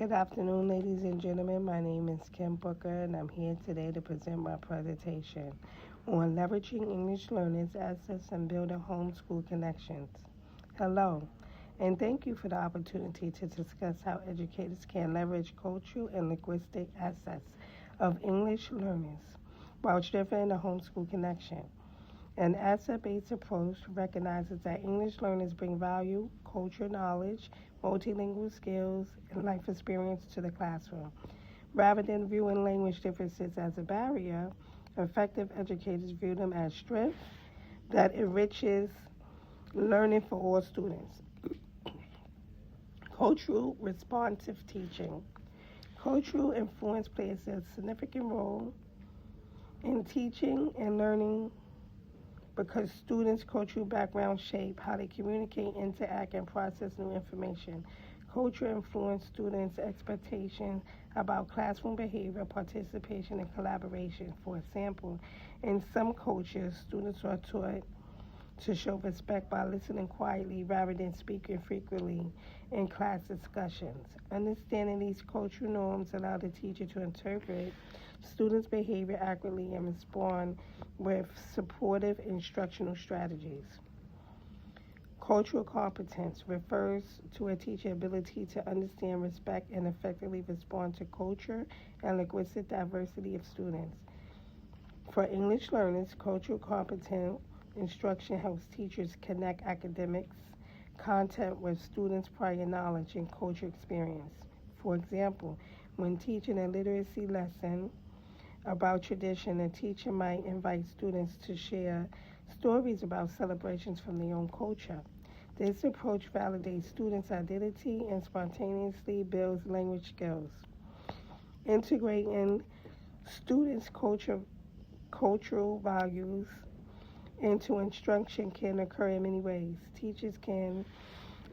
Good afternoon, ladies and gentlemen. My name is Kim Booker, and I'm here today to present my presentation on leveraging English learners' assets and building homeschool connections. Hello, and thank you for the opportunity to discuss how educators can leverage cultural and linguistic assets of English learners while strengthening the homeschool connection. An asset based approach recognizes that English learners bring value, cultural knowledge, multilingual skills, and life experience to the classroom. Rather than viewing language differences as a barrier, effective educators view them as strength that enriches learning for all students. Cultural responsive teaching. Cultural influence plays a significant role in teaching and learning because students' cultural backgrounds shape how they communicate, interact, and process new information. Culture influences students' expectations about classroom behavior, participation, and collaboration. For example, in some cultures, students are taught to show respect by listening quietly rather than speaking frequently in class discussions. Understanding these cultural norms allow the teacher to interpret students' behavior accurately and respond with supportive instructional strategies. Cultural competence refers to a teacher's ability to understand, respect, and effectively respond to culture and linguistic diversity of students. For English learners, cultural competence instruction helps teachers connect academics content with students' prior knowledge and culture experience. For example, when teaching a literacy lesson about tradition, a teacher might invite students to share stories about celebrations from their own culture. This approach validates students' identity and spontaneously builds language skills. Integrating students' cultural values into instruction can occur in many ways. Teachers can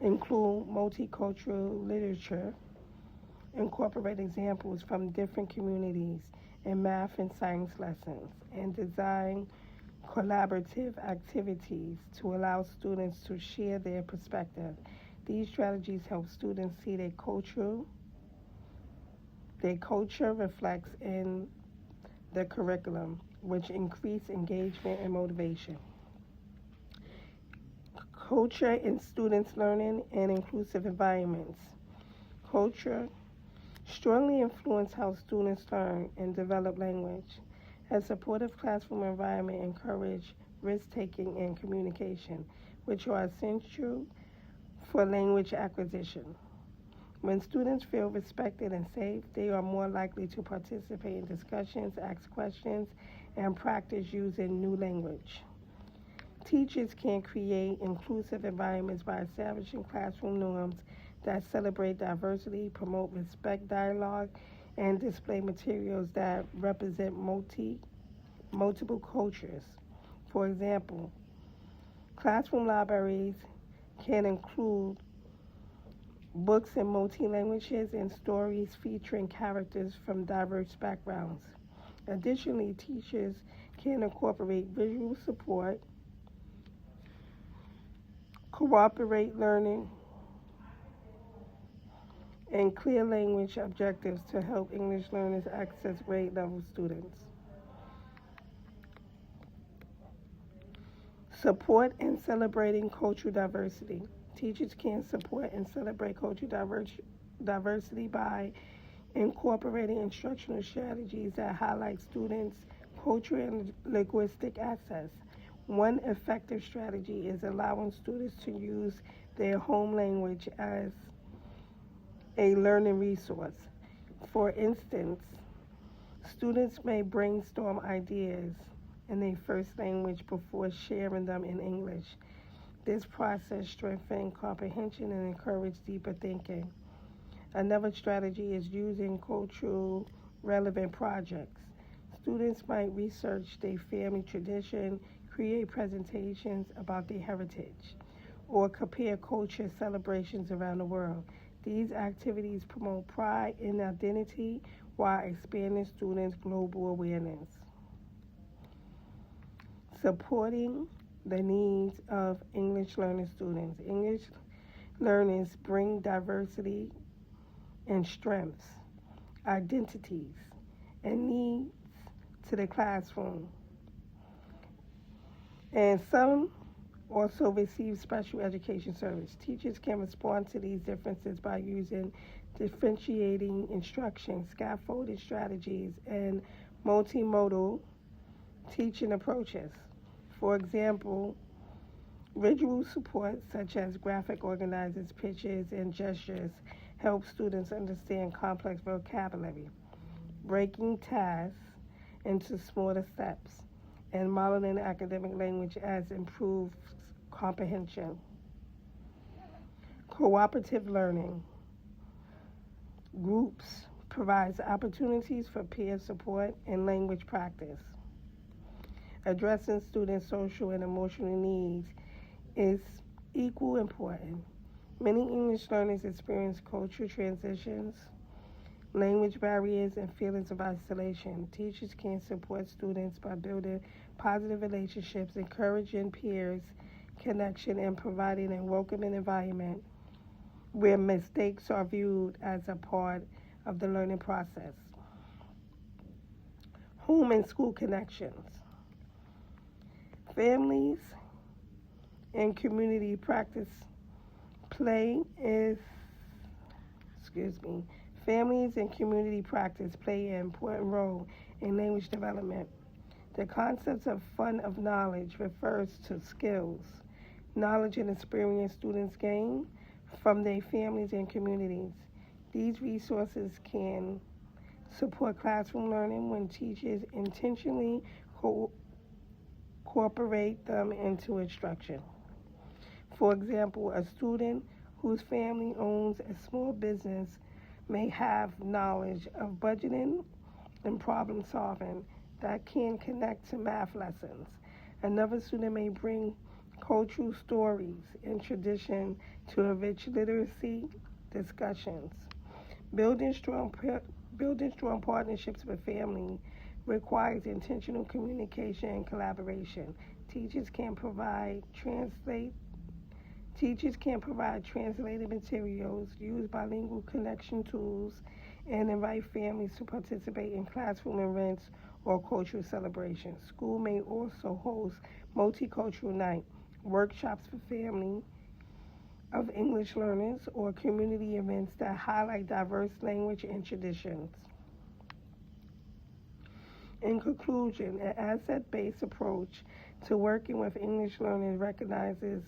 include multicultural literature, incorporate examples from different communities in math and science lessons, and design collaborative activities to allow students to share their perspective. These strategies help students see their culture reflects in the curriculum, which increase engagement and motivation. Culture in students' learning and inclusive environments. Culture strongly influence how students learn and develop language. A supportive classroom environment encourages risk-taking and communication, which are essential for language acquisition. When students feel respected and safe, they are more likely to participate in discussions, ask questions, and practice using new language. Teachers can create inclusive environments by establishing classroom norms that celebrate diversity, promote respect dialogue, and display materials that represent multiple cultures. For example, classroom libraries can include books in multi languages and stories featuring characters from diverse backgrounds. Additionally, teachers can incorporate visual support, cooperate learning, and clear language objectives to help English learners access grade level students. Support and celebrating cultural diversity. Teachers can support and celebrate diversity by incorporating instructional strategies that highlight students' cultural and linguistic assets. One effective strategy is allowing students to use their home language as a learning resource. For instance, students may brainstorm ideas in their first language before sharing them in English. This process strengthens comprehension and encourages deeper thinking. Another strategy is using cultural relevant projects. Students might research their family tradition, create presentations about their heritage, or compare culture celebrations around the world. These activities promote pride and identity while expanding students' global awareness. Supporting the needs of English learning students. English learners bring diversity and strengths, identities, and needs to the classroom. And some also receive special education service. Teachers can respond to these differences by using differentiating instruction, scaffolding strategies, and multimodal teaching approaches. For example, visual support such as graphic organizers, pictures, and gestures help students understand complex vocabulary, breaking tasks into smaller steps, and modeling academic language as improved comprehension. Cooperative learning groups provides opportunities for peer support and language practice. Addressing students' social and emotional needs is equally important. Many English learners experience cultural transitions, language barriers, and feelings of isolation. Teachers can support students by building positive relationships, encouraging peers connection, and providing a welcoming environment where mistakes are viewed as a part of the learning process. Home and school connections. Families and community practice play is, families and community practice play an important role in language development. The concept of fund of knowledge refers to skills, knowledge, and experience students gain from their families and communities. These resources can support classroom learning when teachers intentionally incorporate them into instruction. For example, a student whose family owns a small business may have knowledge of budgeting and problem solving that can connect to math lessons. Another student may bring cultural stories and tradition to enrich literacy discussions. Building strong partnerships with family requires intentional communication and collaboration. Teachers can provide translated materials, use bilingual connection tools, and invite families to participate in classroom events or cultural celebrations. School may also host multicultural night, workshops for family of English learners, or community events that highlight diverse language and traditions. In conclusion, an asset-based approach to working with English learners recognizes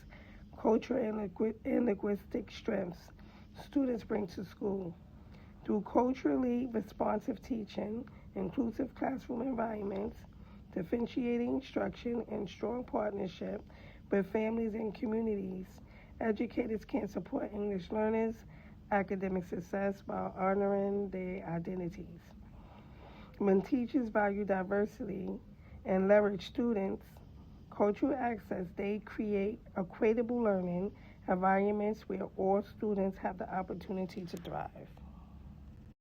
cultural and linguistic strengths students bring to school. Through culturally responsive teaching, inclusive classroom environments, differentiating instruction, and strong partnership with families and communities, educators can support English learners' academic success while honoring their identities. When teachers value diversity and leverage students' cultural access, they create equitable learning environments where all students have the opportunity to thrive.